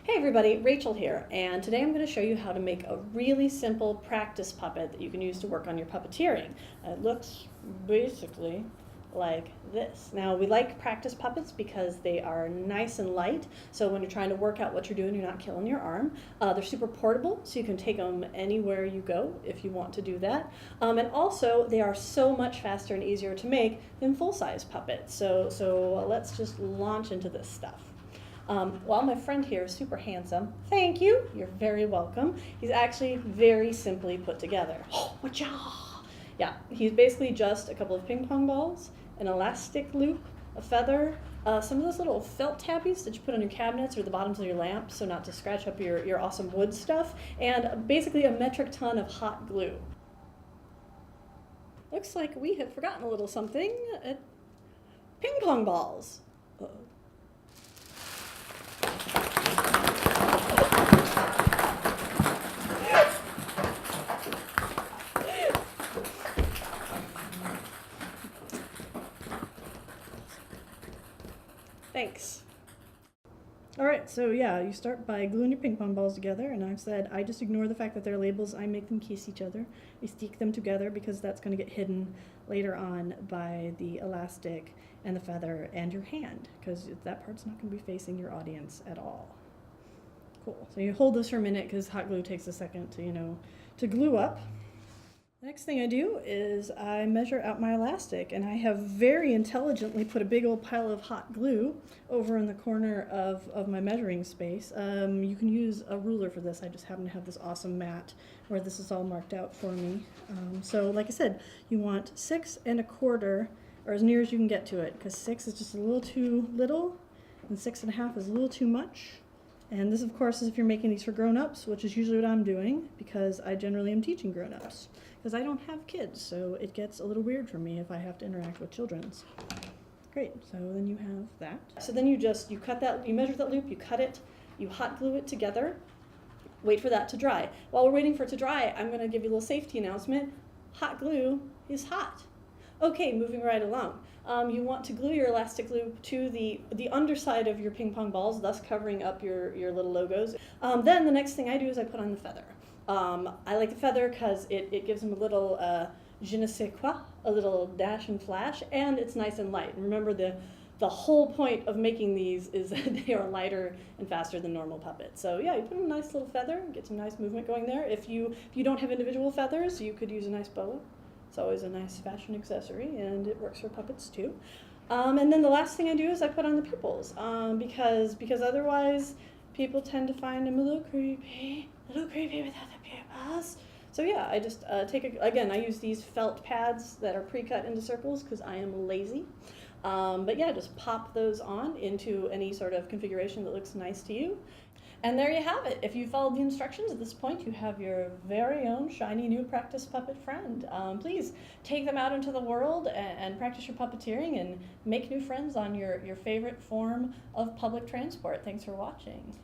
Hey everybody, Rachel here, and today I'm going to show you how to make a really simple practice puppet that you can use to work on your puppeteering. It looks basically like this. Now, we like practice puppets because they are nice and light, so when you're trying to work out what you're doing, you're not killing your arm. They're super portable, so you can take them anywhere you go if you want to do that. And also, they are so much faster and easier to make than full-size puppets. So let's just launch into this stuff. While my friend here is super handsome, thank you, you're very welcome. He's actually very simply put together. Oh, wacha! Yeah, he's basically just a couple of ping pong balls, an elastic loop, a feather, some of those little felt tabbies that you put on your cabinets or the bottoms of your lamps so not to scratch up your awesome wood stuff, and basically a metric ton of hot glue. Looks like we have forgotten a little something. Ping pong balls. Uh-oh. Thanks. All right, so yeah, you start by gluing your ping pong balls together, and I've said I just ignore the fact that they're labels. I make them kiss each other. I stick them together because that's going to get hidden later on by the elastic and the feather and your hand, because that part's not going to be facing your audience at all. Cool. So you hold this for a minute because hot glue takes a second to glue up. Next thing I do is I measure out my elastic, and I have very intelligently put a big old pile of hot glue over in the corner of my measuring space. You can use a ruler for this. I just happen to have this awesome mat where this is all marked out for me. So like I said, you want 6 1/4, or as near as you can get to it, because 6 is just a little too little and 6 1/2 is a little too much. And this, of course, is if you're making these for grown-ups, which is usually what I'm doing, because I generally am teaching grown-ups. Because I don't have kids, so it gets a little weird for me if I have to interact with children's. Great, so then you have that. So then you cut that, you measure that loop, you cut it, you hot glue it together, wait for that to dry. While we're waiting for it to dry, I'm gonna give you a little safety announcement. Hot glue is hot. Okay, moving right along. You want to glue your elastic loop to the underside of your ping pong balls, thus covering up your little logos. Then the next thing I do is I put on the feather. I like the feather because it gives them a little je ne sais quoi, a little dash and flash, and it's nice and light. And remember, the whole point of making these is that they are lighter and faster than normal puppets. So yeah, you put in a nice little feather, get some nice movement going there. If you don't have individual feathers, you could use a nice boa. It's always a nice fashion accessory, and it works for puppets too. And then the last thing I do is I put on the pupils, because otherwise people tend to find them a little creepy without the pupils. So yeah, I just again, I use these felt pads that are pre-cut into circles because I am lazy. But yeah, just pop those on into any sort of configuration that looks nice to you. And there you have it. If you followed the instructions at this point, you have your very own shiny new practice puppet friend. Please take them out into the world and practice your puppeteering and make new friends on your favorite form of public transport. Thanks for watching.